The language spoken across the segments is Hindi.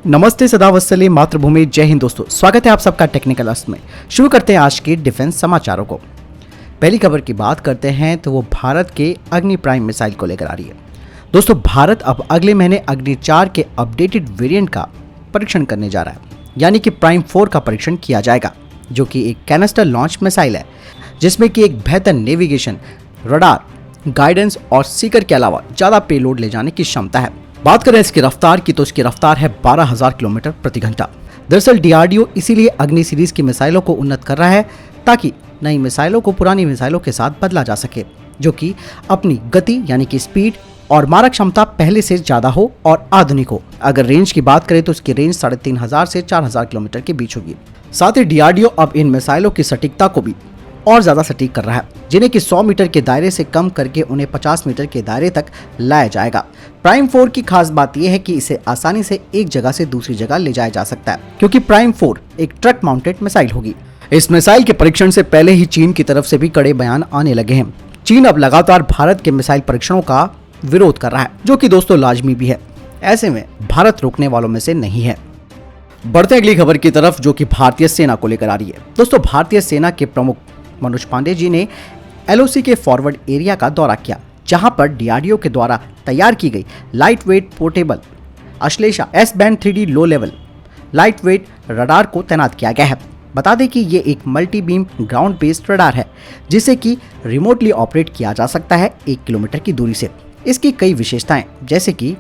नमस्ते, सदावत्सले मातृभूमि, जय हिंद दोस्तों। स्वागत है आप सबका टेक्निकल अस्त में। शुरू करते हैं आज के डिफेंस समाचारों को। पहली खबर की बात करते हैं तो वो भारत के अग्नि प्राइम मिसाइल को लेकर आ रही है। दोस्तों, भारत अब अगले महीने अग्नि 4 के अपडेटेड वेरिएंट का परीक्षण करने जा रहा है, यानी कि प्राइम 4 का परीक्षण किया जाएगा, जो कि एक कैनिस्टर लॉन्च मिसाइल है जिसमें कि एक बेहतर नेविगेशन, रडार, गाइडेंस और सीकर के अलावा ज़्यादा पेलोड ले जाने की क्षमता है। बात करें इसकी रफ्तार की तो इसकी रफ्तार है 12,000 किलोमीटर प्रति घंटा। दरअसल डीआरडीओ इसीलिए अग्नि सीरीज की मिसाइलों को उन्नत कर रहा है ताकि नई मिसाइलों को पुरानी मिसाइलों के साथ बदला जा सके, जो कि अपनी गति यानी कि स्पीड और मारक क्षमता पहले से ज्यादा हो और आधुनिक हो। अगर रेंज की बात करें तो इसकी रेंज 3,500 से 4,000 किलोमीटर के बीच होगी। साथ ही डीआरडीओ अब इन मिसाइलों की सटीकता को भी और ज्यादा सटीक कर रहा है, जिन्हें कि 100 मीटर के दायरे से कम करके उन्हें 50 मीटर के दायरे तक लाया जाएगा। प्राइम 4 की खास बात यह है कि इसे आसानी से एक जगह से दूसरी जगह ले जाया जा सकता है, क्योंकि प्राइम 4 एक ट्रक माउंटेड मिसाइल होगी। इस मिसाइल के परीक्षण से पहले ही चीन की तरफ से भी कड़े बयान आने लगे हैं। चीन अब लगातार भारत के मिसाइल परीक्षणों का विरोध कर रहा है, जो कि दोस्तों लाजमी भी है। ऐसे में भारत रोकने वालों में से नहीं है। बढ़ते अगली खबर की तरफ, जो कि भारतीय सेना को लेकर आ रही है। दोस्तों, भारतीय सेना के प्रमुख मनोज पांडे जी ने एलओसी के फॉरवर्ड एरिया का दौरा किया, जहां पर डीआरडीओ के द्वारा तैयार की गई light weight portable Ashlesha S band 3D low level light weight radar को तैनात किया गया है। बता दें कि ये एक multi beam ground based radar है, जिसे कि रिमोटली ऑपरेट किया जा सकता है 1 किलोमीटर की दूरी से। इसकी कई विशेषताएं, जैसे कि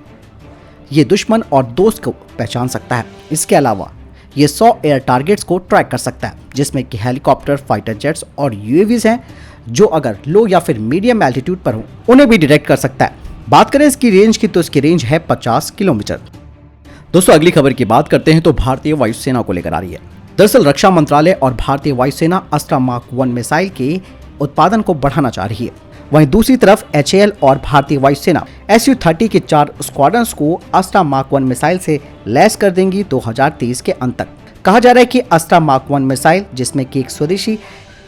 ये दुश्मन और दोस्त को पहचान सकता है। इसके अलावा ये 100 एयर टारगेट्स को ट्रैक कर सकता है, जिसमें कि हेलीकॉप्टर, फाइटर जेट्स और यूएवीज हैं, जो अगर लो या फिर मीडियम एल्टीट्यूड पर हो उन्हें भी डिटेक्ट कर सकता है। बात करें इसकी रेंज की तो इसकी रेंज है 50 किलोमीटर। दोस्तों, अगली खबर की बात करते हैं तो भारतीय वायुसेना को लेकर आ रही है। दरअसल रक्षा मंत्रालय और भारतीय वायुसेना अस्त्रा मार्क 1 मिसाइल के उत्पादन को बढ़ाना चाह रही है। वहीं दूसरी तरफ HAL और भारतीय वायुसेना Su-30 के 4 स्क्वाड्रंस को अस्त्रा मार्क 1 मिसाइल से लैस कर देंगी 2023 के अंत तक। कहा जा रहा है कि अस्त्रा मार्क 1 मिसाइल, जिसमें कि एक स्वदेशी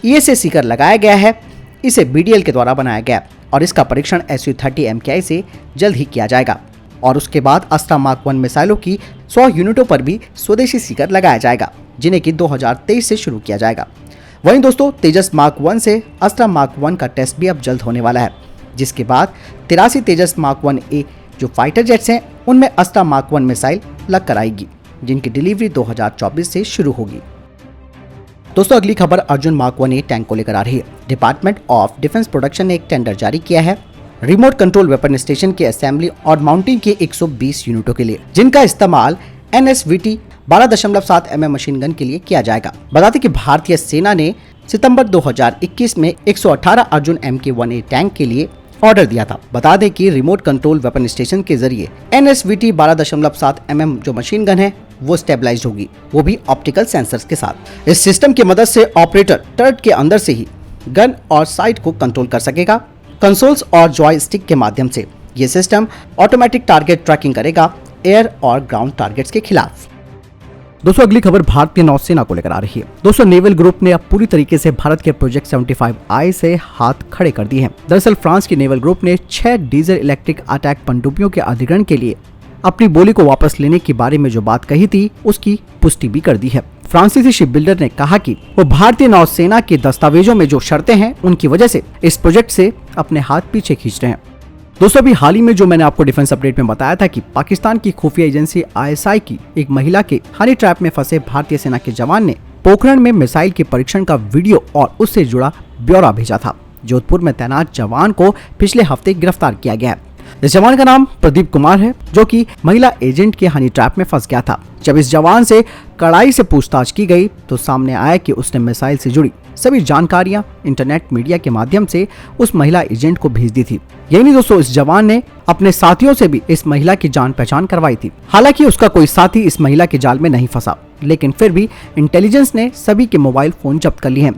ESA सीकर लगाया गया है, इसे BDL के द्वारा बनाया गया और इसका परीक्षण Su-30 MKI से जल्द ही किया जाएगा। और उसके बाद अस्त्रा मार्क 1 मिसाइलों की 100 यूनिटों पर भी स्वदेशी सीकर लगाया जाएगा, जिन्हें कि 2023 से शुरू किया जाएगा। वहीं दोस्तों, तेजस मार्क 1 से अस्त्रा मार्क 1 का टेस्ट भी अब जल्द होने वाला है, जिसके बाद 83 तेजस मार्क 1A जो फाइटर जेट्स हैं उनमें अस्त्रा मार्क 1 मिसाइल लग कर आएगी, जिनकी डिलीवरी 2024 से शुरू होगी। दोस्तों, अगली खबर अर्जुन मार्क 1A टैंक को लेकर आ रही है। डिपार्टमेंट ऑफ डिफेंस प्रोडक्शन ने एक टेंडर जारी किया है रिमोट कंट्रोल वेपन स्टेशन के असेंबली और माउंटिंग के 120 यूनिटों के लिए, जिनका इस्तेमाल NSVT 12.7 mm मशीन गन के लिए किया जाएगा। बता दें कि भारतीय सेना ने सितंबर 2021 में 118 अर्जुन MK-1A टैंक के लिए ऑर्डर दिया था। बता दें कि रिमोट कंट्रोल वेपन स्टेशन के जरिए NSVT 12.7 mm जो मशीन गन है वो स्टेबलाइज होगी, वो भी ऑप्टिकल सेंसर्स के साथ। इस सिस्टम की मदद से ऑपरेटर टर्रेट के अंदर से ही गन और साइट को कंट्रोल कर सकेगा कंसोल्स और जॉयस्टिक के माध्यम से। ये सिस्टम ऑटोमेटिक टारगेट ट्रैकिंग करेगा एयर और ग्राउंड टारगेट्स के खिलाफ। दोस्तों, अगली खबर भारतीय नौसेना को लेकर आ रही है। दोस्तों, नेवल ग्रुप ने अब पूरी तरीके से भारत के प्रोजेक्ट 75I से हाथ खड़े कर दिए हैं। दरअसल फ्रांस की नेवल ग्रुप ने 6 डीजल इलेक्ट्रिक अटैक पनडुब्बियों के अधिग्रहण के लिए अपनी बोली को वापस लेने के बारे में जो बात कही थी उसकी पुष्टि भी कर दी है। फ्रांसीसी शिप बिल्डर ने कहा कि वो भारतीय नौसेना के दस्तावेजों में जो शर्तें हैं उनकी वजह से इस प्रोजेक्ट से अपने हाथ पीछे खींच रहे हैं। दोस्तों, अभी हाल ही में जो मैंने आपको डिफेंस अपडेट में बताया था कि पाकिस्तान की खुफिया एजेंसी ISI की एक महिला के हनी ट्रैप में फंसे भारतीय सेना के जवान ने पोखरण में मिसाइल के परीक्षण का वीडियो और उससे जुड़ा ब्यौरा भेजा था। जोधपुर में तैनात जवान को पिछले हफ्ते गिरफ्तार किया गया है। इस जवान का नाम प्रदीप कुमार है, जो कि महिला एजेंट के हनी ट्रैप में फंस गया था। जब इस जवान से कड़ाई से पूछताछ की गई तो सामने आया कि उसने मिसाइल से जुड़ी सभी जानकारियां इंटरनेट मीडिया के माध्यम से उस महिला एजेंट को भेज दी थी। यही नहीं दोस्तों, इस जवान ने अपने साथियों से भी इस महिला की जान पहचान करवाई थी। हालांकि उसका कोई साथी इस महिला के जाल में नहीं फंसा, लेकिन फिर भी इंटेलिजेंस ने सभी के मोबाइल फोन जब्त कर लिए हैं।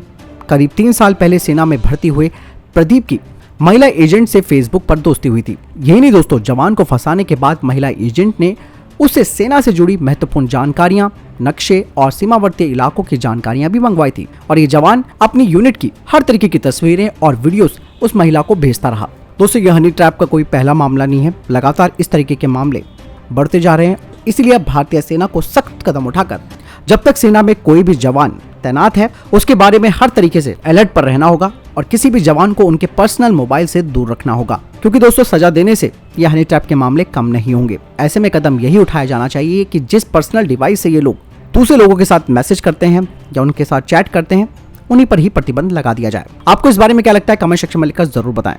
करीब 3 साल पहले सेना में भर्ती हुए प्रदीप की महिला एजेंट से फेसबुक पर दोस्ती हुई थी। यही नहीं दोस्तों, जवान को फंसाने के बाद महिला एजेंट ने उससे सेना से जुड़ी महत्वपूर्ण जानकारियां, नक्शे और सीमावर्ती इलाकों की जानकारियां भी मंगवाई थी और ये जवान अपनी यूनिट की हर तरीके की तस्वीरें और वीडियोस उस महिला को भेजता रहा। दोस्तों, यह हनी ट्रैप का कोई पहला मामला नहीं है, लगातार इस तरीके के मामले बढ़ते जा रहे हैं इसीलिए अब भारतीय सेना को सख्त कदम उठाकर जब तक सेना में कोई भी जवान तैनात है उसके बारे में हर तरीके से अलर्ट पर रहना होगा और किसी भी जवान को उनके पर्सनल मोबाइल से दूर रखना होगा, क्योंकि दोस्तों सजा देने से ये हनी ट्रैप के मामले कम नहीं होंगे। ऐसे में कदम यही उठाया जाना चाहिए कि जिस पर्सनल डिवाइस से ये लोग दूसरे लोगों के साथ मैसेज करते हैं या उनके साथ चैट करते हैं उन्हीं पर ही प्रतिबंध लगा दिया जाए। आपको इस बारे में क्या लगता है कमेंट सेक्शन में लिखकर जरूर बताएं।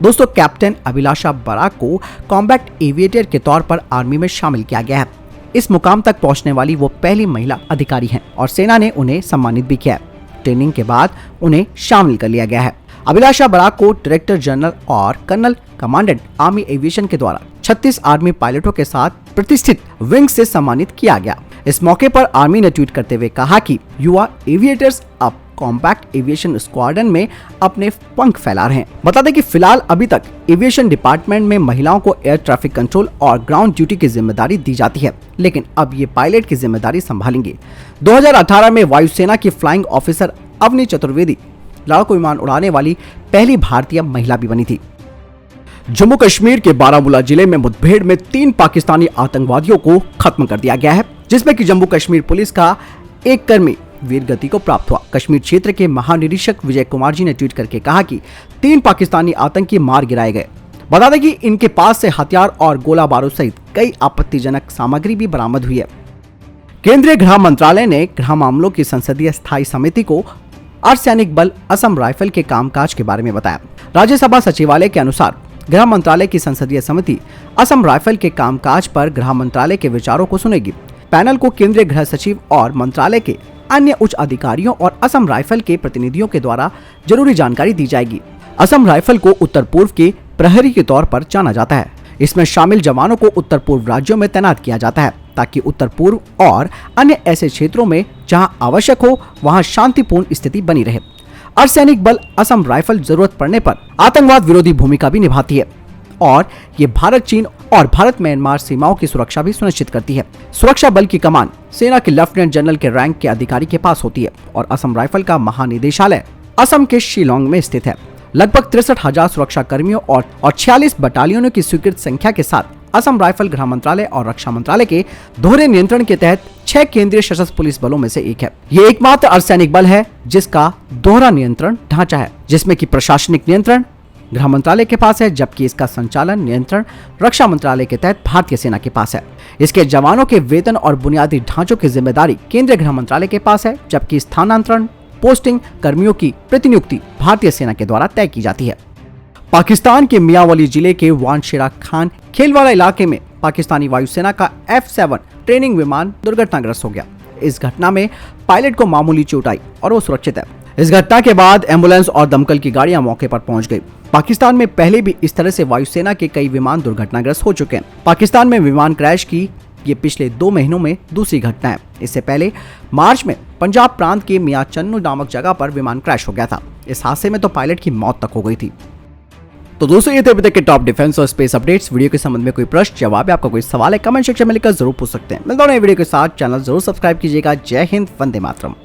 दोस्तों कैप्टन अभिलाषा बराक को कॉम्बैट एविएटर के तौर पर आर्मी में शामिल किया गया है। इस मुकाम तक पहुंचने वाली वो पहली महिला अधिकारी हैं और सेना ने उन्हें सम्मानित भी किया है। ट्रेनिंग के बाद उन्हें शामिल कर लिया गया है। अभिलाषा बराक को डायरेक्टर जनरल और कर्नल कमांडेंट आर्मी एविएशन के द्वारा 36 आर्मी पायलटों के साथ प्रतिष्ठित विंग से सम्मानित किया गया। इस मौके पर आर्मी ने ट्वीट करते हुए कहा कि युवा एविएटर्स अब कॉम्पैक्ट एविएशन स्क्वाड्रन में अपने पंख फैला रहे हैं। बता दें कि फिलहाल अभी तक एविएशन डिपार्टमेंट में महिलाओं को एयर ट्रैफिक कंट्रोल और ग्राउंड ड्यूटी की जिम्मेदारी दी जाती है, लेकिन अब ये पायलट की जिम्मेदारी संभालेंगे। 2018 में वायुसेना की फ्लाइंग ऑफिसर अवनी चतुर्वेदी लड़ाकू विमान उड़ाने वाली पहली भारतीय महिला भी बनी थी। जम्मू कश्मीर के बारामूला जिले में मुठभेड़ में 3 पाकिस्तानी आतंकवादियों को खत्म कर दिया गया है, जिसमें कि जम्मू कश्मीर पुलिस का एक कर्मी वीर गति को प्राप्त हुआ। कश्मीर क्षेत्र के महानिरीक्षक विजय कुमार जी ने ट्वीट करके कहा कि 3 पाकिस्तानी आतंकी मार गिराए गए। बता दें कि इनके पास से हथियार और गोला बारूद सहित कई आपत्तिजनक सामग्री भी बरामद हुई है। केंद्रीय गृह मंत्रालय ने गृह मामलों की संसदीय स्थायी समिति को अर्धसैनिक बल असम राइफल के कामकाज के बारे में बताया। राज्यसभा सचिवालय के अनुसार गृह मंत्रालय की संसदीय समिति असम राइफल के कामकाज पर गृह मंत्रालय के विचारों को सुनेगी। पैनल को केंद्रीय गृह सचिव और मंत्रालय के अन्य उच्च अधिकारियों और असम राइफल के प्रतिनिधियों के द्वारा जरूरी जानकारी दी जाएगी। असम राइफल को उत्तर पूर्व के प्रहरी के तौर पर जाना जाता है। इसमें शामिल जवानों को उत्तर पूर्व राज्यों में तैनात किया जाता है ताकि उत्तर पूर्व और अन्य ऐसे क्षेत्रों में जहां आवश्यक हो वहां शांतिपूर्ण स्थिति बनी रहे। अर्धसैनिक बल असम राइफल जरूरत पड़ने पर आतंकवाद विरोधी भूमिका भी निभाती है और ये भारत चीन और भारत म्यांमार सीमाओं की सुरक्षा भी सुनिश्चित करती है। सुरक्षा बल की कमान सेना के लेफ्टिनेंट जनरल के रैंक के अधिकारी के पास होती है और असम राइफल का महानिदेशालय असम के शिलोंग में स्थित है। लगभग 63,000 सुरक्षा कर्मियों और 46 बटालियनों की स्वीकृत संख्या के साथ असम राइफल गृह मंत्रालय और रक्षा मंत्रालय के दोहरे नियंत्रण के तहत 6 केंद्रीय सशस्त्र पुलिस बलों में से एक है। ये एकमात्र अर्धसैनिक बल है जिसका दोहरा नियंत्रण ढांचा है, जिसमें कि प्रशासनिक नियंत्रण गृह मंत्रालय के पास है जबकि इसका संचालन नियंत्रण रक्षा मंत्रालय के तहत भारतीय सेना के पास है। इसके जवानों के वेतन और बुनियादी ढांचों की जिम्मेदारी केंद्रीय गृह मंत्रालय के पास है, जबकि स्थानांतरण पोस्टिंग कर्मियों की प्रतिनियुक्ति भारतीय सेना के द्वारा तय की जाती है। पाकिस्तान के मियांवाली जिले के वानशेरा खान खेलवाड़ा इलाके में पाकिस्तानी वायुसेना का F-7 ट्रेनिंग विमान दुर्घटनाग्रस्त हो गया। इस घटना में पायलट को मामूली चोट आई और वो सुरक्षित है। इस घटना के बाद एम्बुलेंस और दमकल की गाड़ियां मौके पर पहुंच गई। पाकिस्तान में पहले भी इस तरह से वायुसेना के कई विमान दुर्घटनाग्रस्त हो चुके हैं। पाकिस्तान में विमान क्रैश की ये पिछले 2 महीनों में दूसरी घटना है। इससे पहले मार्च में पंजाब प्रांत के मियां चन्नू नामक जगह पर विमान क्रैश हो गया था। इस हादसे में तो पायलट की मौत तक हो गई थी। तो दोस्तों ये थे अभी तक के टॉप डिफेंस और स्पेस अपडेट्स। वीडियो के संबंध में कोई प्रश्न जवाब या आपका कोई सवाल है कमेंट सेक्शन में लिखकर जरूर पूछ सकते हैं। मिलता हूं नए वीडियो के साथ। चैनल जरूर सब्सक्राइब कीजिएगा। जय हिंद, वंदे मातरम।